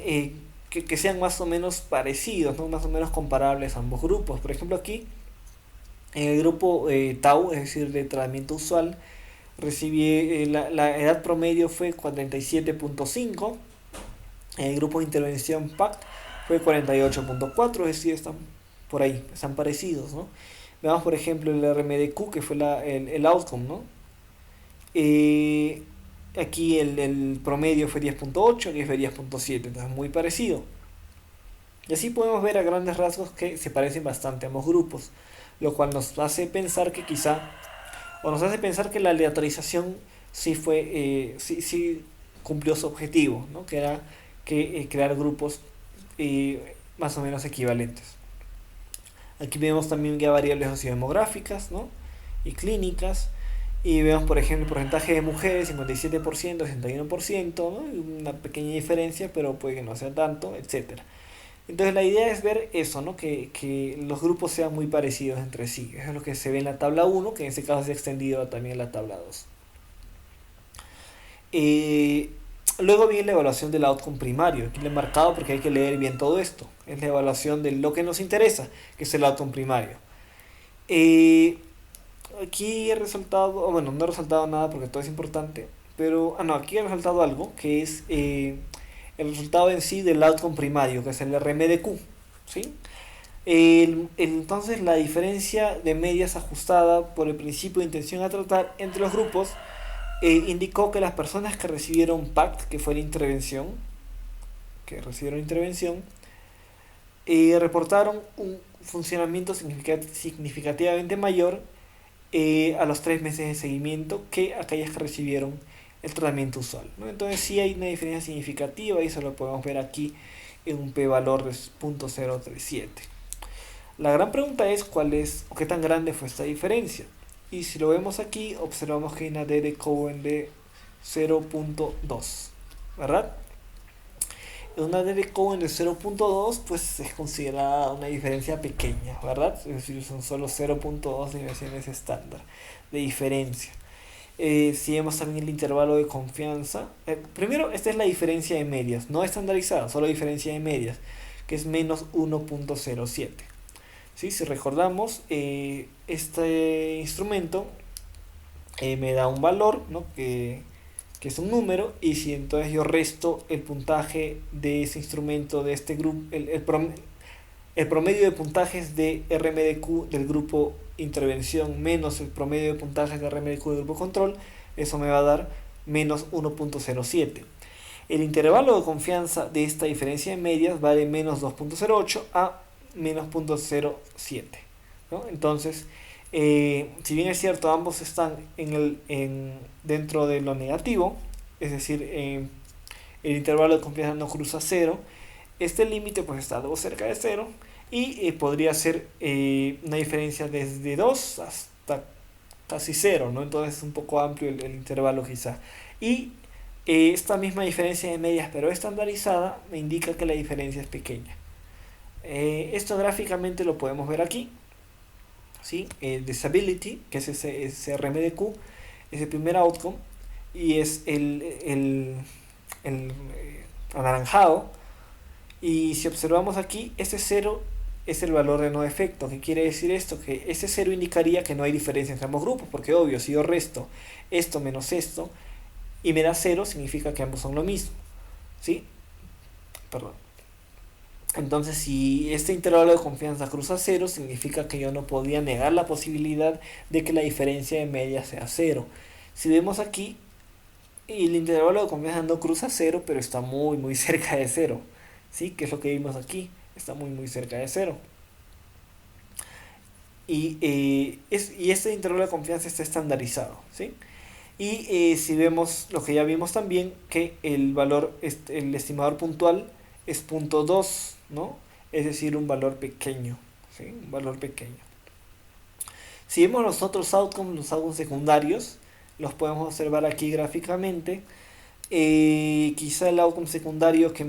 que sean más o menos parecidos, ¿no? Más o menos comparables a ambos grupos. Por ejemplo, aquí en el grupo Tau, es decir, de tratamiento usual, recibí la edad promedio fue 47.5. En el grupo de intervención PACT fue 48.4, es decir, están por ahí, están parecidos, ¿no? Veamos, por ejemplo, el RMDQ, que fue el outcome, ¿no? Eh, Aquí el promedio fue 10.8, aquí fue 10.7, entonces muy parecido. Y así podemos ver a grandes rasgos que se parecen bastante a ambos grupos, lo cual nos hace pensar que quizá, o nos hace pensar que la aleatorización sí cumplió su objetivo, ¿no? Que era crear grupos más o menos equivalentes. Aquí vemos también ya variables sociodemográficas, ¿no? Y clínicas. Y vemos, por ejemplo, el porcentaje de mujeres, 57%, 61%, ¿no? Una pequeña diferencia, pero puede que no sea tanto, etcétera. Entonces la idea es ver eso, ¿no? Que los grupos sean muy parecidos entre sí. Eso es lo que se ve en la tabla 1, que en este caso se ha extendido también en la tabla 2. Eh, Luego viene la evaluación del outcome primario. Aquí lo he marcado porque hay que leer bien todo esto. Es la evaluación de lo que nos interesa, que es el outcome primario. Eh, Aquí he resaltado, bueno, no he resaltado nada porque todo es importante, pero, no, aquí he resaltado algo, que es el resultado en sí del outcome primario, que es el RMDQ, ¿sí? Entonces la diferencia de medias ajustada por el principio de intención a tratar entre los grupos indicó que las personas que recibieron PACT, que fue la intervención, reportaron un funcionamiento significativamente mayor a los 3 meses de seguimiento que aquellas que recibieron el tratamiento usual, ¿no? Entonces sí hay una diferencia significativa y eso lo podemos ver aquí en un p-valor de 0.037. La gran pregunta es cuál es o qué tan grande fue esta diferencia. Y si lo vemos aquí, observamos que hay una D de Cohen de 0.2, ¿verdad? Una D de Cohen de 0.2 pues es considerada una diferencia pequeña, ¿verdad? Es decir, son solo 0.2 desviaciones estándar de diferencia. Si vemos también el intervalo de confianza, primero esta es la diferencia de medias, no estandarizada, solo diferencia de medias, que es menos 1.07. ¿Sí? Si recordamos, este instrumento me da un valor, ¿no? que es un número, y si entonces yo resto el puntaje de ese instrumento, de este grupo, el promedio de puntajes de RMDQ del grupo intervención menos el promedio de puntajes de RMDQ del grupo control, eso me va a dar menos 1.07. El intervalo de confianza de esta diferencia de medias va de menos 2.08 a menos 0.07, ¿no? Entonces, si bien es cierto, ambos están dentro de lo negativo, es decir, el intervalo de confianza no cruza cero, este límite pues está algo cerca de cero y podría ser una diferencia desde 2 hasta casi cero, ¿no? Entonces es un poco amplio el intervalo quizá. Y esta misma diferencia de medias pero estandarizada me indica que la diferencia es pequeña. Esto gráficamente lo podemos ver aquí, ¿sí? Disability, que es ese RMDQ, es el primer outcome y es el anaranjado. Y si observamos aquí, este 0 es el valor de no efecto. ¿Qué quiere decir esto? Que este 0 indicaría que no hay diferencia entre ambos grupos, porque obvio, si yo resto esto menos esto y me da 0, significa que ambos son lo mismo, ¿sí? Perdón. Entonces, si este intervalo de confianza cruza 0, significa que yo no podía negar la posibilidad de que la diferencia de media sea 0. Si vemos aquí, el intervalo de confianza no cruza 0, pero está muy, muy cerca de 0. ¿Sí? Que es lo que vimos aquí. Está muy, muy cerca de 0. Y este intervalo de confianza está estandarizado, ¿sí? Y si vemos lo que ya vimos también, que el valor, el estimador puntual es 0.2, ¿no? Es decir, un valor pequeño, ¿sí? Un valor pequeño. Si vemos los otros outcomes, los outcomes secundarios, los podemos observar aquí gráficamente. Quizá el outcome secundario que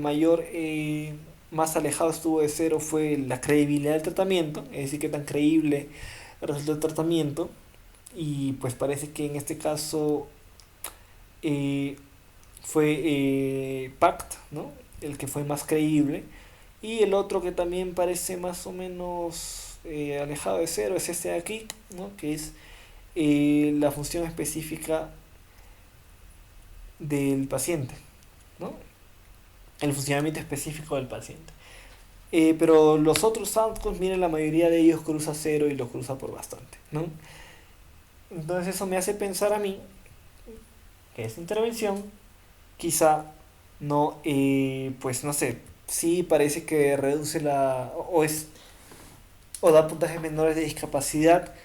más alejado estuvo de 0 fue la credibilidad del tratamiento, es decir, qué tan creíble resultó el tratamiento. Y pues parece que en este caso fue PACT, ¿no? El que fue más creíble. Y el otro que también parece más o menos alejado de 0 es este de aquí, ¿no? Que es la función específica del paciente, ¿no? El funcionamiento específico del paciente. Pero los otros outcomes, miren, la mayoría de ellos cruza 0 y lo cruza por bastante, ¿no? Entonces eso me hace pensar a mí que esta intervención quizá no, pues no sé, sí parece que reduce o da puntajes menores de discapacidad,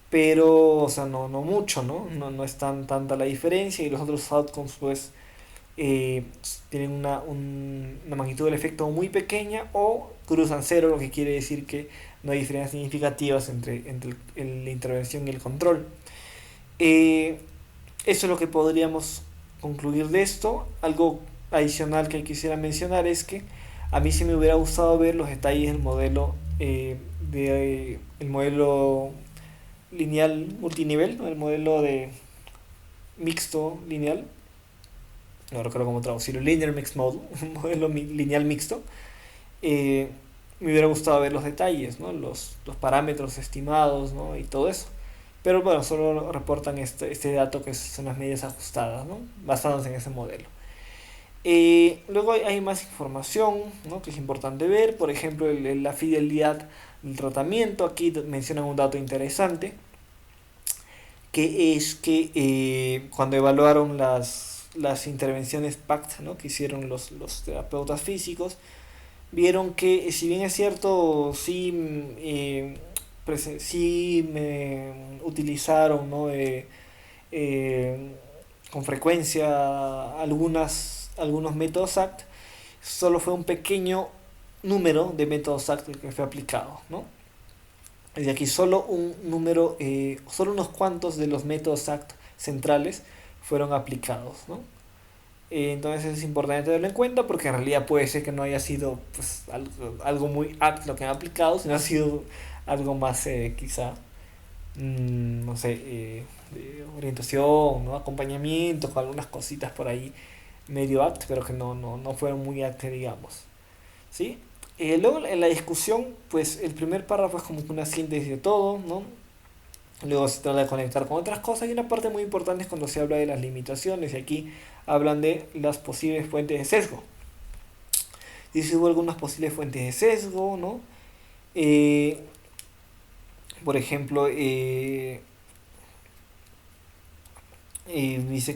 pero, o sea, no mucho, ¿no? No es tanta la diferencia y los otros outcomes, pues, tienen una magnitud del efecto muy pequeña o cruzan 0, lo que quiere decir que no hay diferencias significativas entre la intervención y el control. Eso es lo que podríamos concluir de esto. Algo adicional que quisiera mencionar es que a mí sí me hubiera gustado ver los detalles del modelo, el modelo lineal multinivel, ¿no? El modelo de mixto lineal, no recuerdo cómo traducirlo, linear mixed model, un modelo lineal mixto. Me hubiera gustado ver los detalles, ¿no? los parámetros estimados, ¿no? Y todo eso. Pero bueno, solo reportan este dato que son las medidas ajustadas, ¿no? Basadas en ese modelo. Luego hay más información, ¿no?, que es importante ver, por ejemplo, la fidelidad del tratamiento. Aquí mencionan un dato interesante, que es que cuando evaluaron las intervenciones PACT, ¿no?, que hicieron los terapeutas físicos, vieron que si bien es cierto, sí, sí me utilizaron, ¿no?, eh, con frecuencia algunos métodos ACT, solo fue un pequeño número de métodos ACT que fue aplicado, ¿no? Es de aquí solo un número, solo unos cuantos de los métodos ACT centrales fueron aplicados, ¿no? Entonces es importante tenerlo en cuenta porque en realidad puede ser que no haya sido pues, algo muy ACT lo que han aplicado, sino ha sido algo más quizá, no sé, de orientación, ¿no?, acompañamiento, con algunas cositas por ahí medio ACT, pero que no fueron muy ACT, digamos. ¿Sí? Luego en la discusión, pues el primer párrafo es como que una síntesis de todo, ¿no? Luego se trata de conectar con otras cosas y una parte muy importante es cuando se habla de las limitaciones y aquí hablan de las posibles fuentes de sesgo. Dice hubo algunas posibles fuentes de sesgo, ¿no? Eh, por ejemplo, dice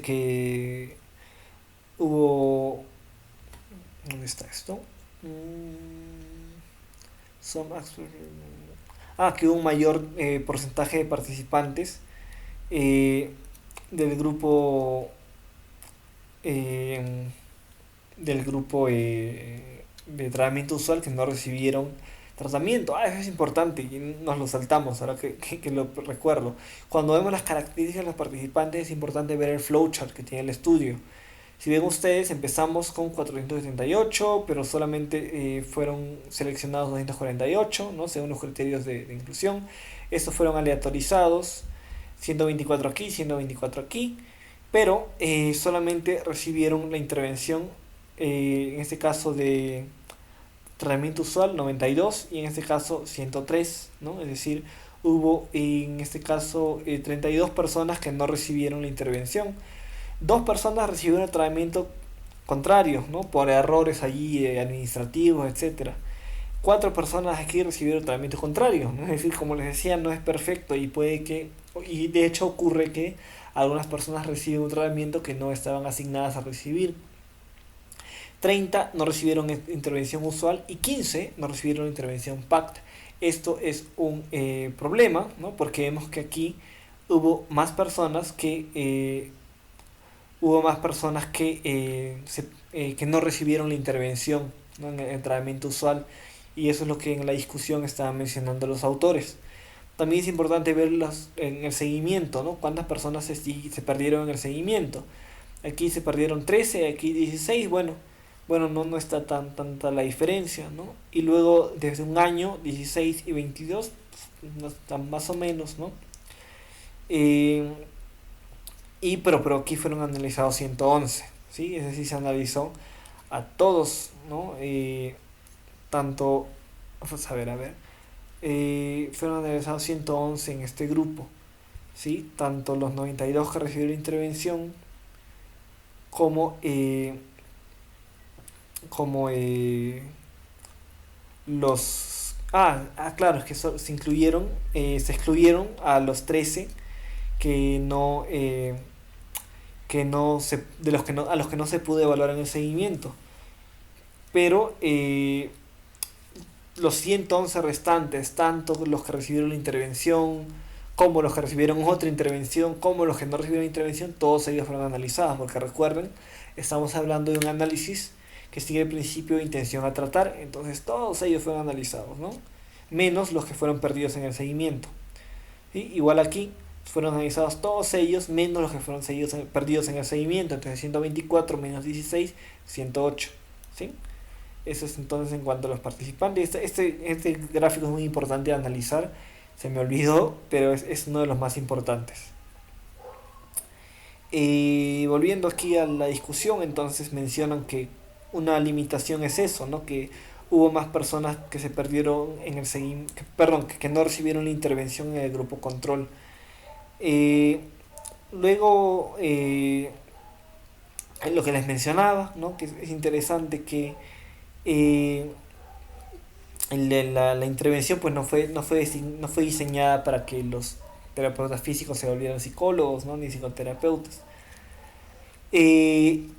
que hubo... ¿Dónde está esto? Some que hubo un mayor porcentaje de participantes eh, del grupo eh, de tratamiento usual que no recibieron tratamiento. Eso es importante y nos lo saltamos ahora que lo recuerdo. Cuando vemos las características de los participantes es importante ver el flowchart que tiene el estudio. Si ven ustedes, empezamos con 478, pero solamente fueron seleccionados 248, ¿no?, según los criterios de inclusión. Estos fueron aleatorizados, 124 aquí, 124 aquí, pero solamente recibieron la intervención, en este caso de tratamiento usual, 92, y en este caso 103, ¿no? Es decir, hubo en este caso 32 personas que no recibieron la intervención. Dos personas recibieron el tratamiento contrario, ¿no?, por errores allí administrativos, etcétera. Cuatro personas aquí recibieron tratamiento contrario, ¿no? Es decir, como les decía, no es perfecto y puede que, y de hecho ocurre que algunas personas reciben un tratamiento que no estaban asignadas a recibir. 30 no recibieron intervención usual y 15 no recibieron intervención PACT. Esto es un problema, ¿no?, porque vemos que aquí hubo más personas que no recibieron la intervención, ¿no?, en el tratamiento usual, y eso es lo que en la discusión estaban mencionando los autores. También es importante ver en el seguimiento, ¿no?, cuántas personas se perdieron en el seguimiento. Aquí se perdieron 13, aquí 16, bueno, no está tanta la diferencia, ¿no? Y luego desde un año, 16 y 22, pues, no están más o menos, ¿no? Eh, pero aquí fueron analizados 111, ¿sí? Es decir, se analizó a todos, ¿no? Tanto, vamos a ver, fueron analizados 111 en este grupo, ¿sí? Tanto los 92 que recibieron intervención como, como los... claro, es que se excluyeron a los 13 que no... de los que no, a los que no se pudo evaluar en el seguimiento. Pero los 111 restantes, tanto los que recibieron la intervención, como los que recibieron otra intervención, como los que no recibieron intervención, todos ellos fueron analizados, porque recuerden, estamos hablando de un análisis que sigue el principio de intención a tratar, entonces todos ellos fueron analizados, ¿no? Menos los que fueron perdidos en el seguimiento. ¿Sí? Igual aquí, fueron analizados todos ellos, menos los que fueron perdidos en el seguimiento. Entonces 124 menos 16, 108. ¿Sí? Eso es entonces en cuanto a los participantes. Este gráfico es muy importante de analizar. Se me olvidó, pero es uno de los más importantes. Volviendo aquí a la discusión, entonces mencionan que una limitación es eso, ¿no? Que hubo más personas que se perdieron en el seguimiento, perdón, que no recibieron la intervención en el grupo control. Eh, luego lo que les mencionaba, ¿no? Que es interesante que eh, la intervención pues no fue diseñada para que los terapeutas físicos se volvieran psicólogos, ¿no? Ni psicoterapeutas.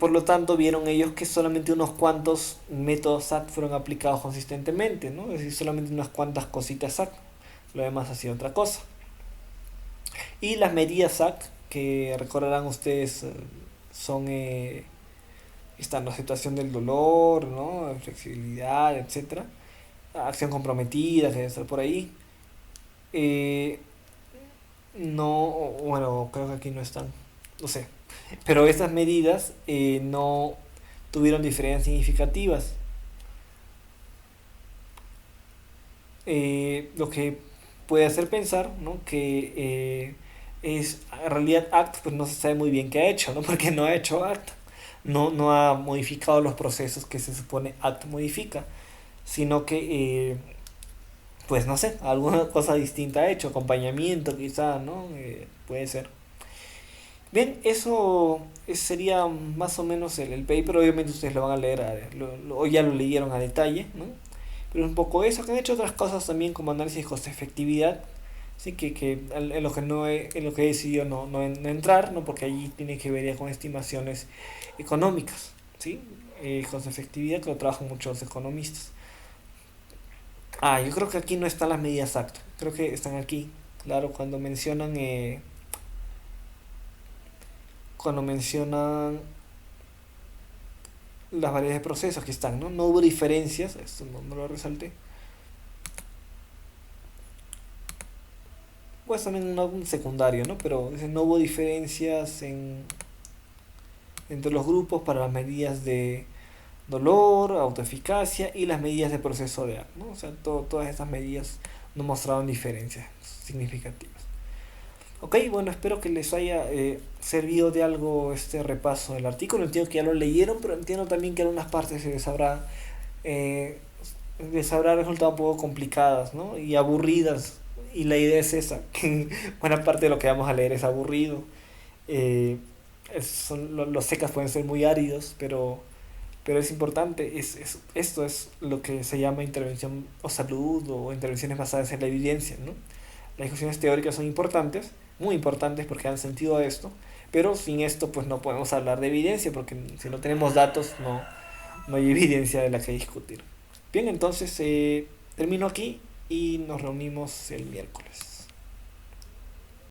Por lo tanto, vieron ellos que solamente unos cuantos métodos SAT fueron aplicados consistentemente, ¿no? Es decir, solamente unas cuantas cositas SAT. Lo demás ha sido otra cosa. Y las medidas SAT, que recordarán ustedes, son están la situación del dolor, ¿no? Flexibilidad, etcétera, acción comprometida, que debe estar por ahí. Eh, no, bueno, creo que aquí no están, no sé. Pero estas medidas no tuvieron diferencias significativas. Lo que puede hacer pensar, ¿no? Que es en realidad ACT pues no se sabe muy bien qué ha hecho, ¿no? Porque no ha hecho ACT, no ha modificado los procesos que se supone ACT modifica, sino que pues no sé, alguna cosa distinta ha hecho, acompañamiento quizá, ¿no? Puede ser. Bien, eso sería más o menos el paper, obviamente ustedes lo van a leer, o ya lo leyeron a detalle, ¿no? Pero un poco eso, que han hecho otras cosas también como análisis de costo-efectividad, sí, que en lo que, en lo que he decidido no entrar, ¿no? Porque allí tiene que ver ya con estimaciones económicas, ¿sí? Costo-efectividad que lo trabajan muchos economistas. Ah, yo creo que aquí no están las medidas exactas, creo que están aquí, claro, cuando mencionan las variedades de procesos, aquí están, ¿no? No hubo diferencias, esto no lo resalté. Pues también un secundario, ¿no? Pero dice, no hubo diferencias entre los grupos para las medidas de dolor, autoeficacia y las medidas de proceso de ACT, ¿no? O sea, todas estas medidas no mostraron diferencias significativas. Ok, bueno, espero que les haya servido de algo este repaso del artículo. Entiendo que ya lo leyeron, pero entiendo también que algunas partes eh, les habrá resultado un poco complicadas, ¿no? Y aburridas. Y la idea es esa, que buena parte de lo que vamos a leer es aburrido. Eh, los secas pueden ser muy áridos, pero es importante. Esto es lo que se llama intervención o salud o intervenciones basadas en la evidencia, ¿no? Las discusiones teóricas son importantes, muy importantes porque dan sentido a esto, pero sin esto pues no podemos hablar de evidencia porque si no tenemos datos no hay evidencia de la que discutir. Bien, entonces termino aquí y nos reunimos el miércoles.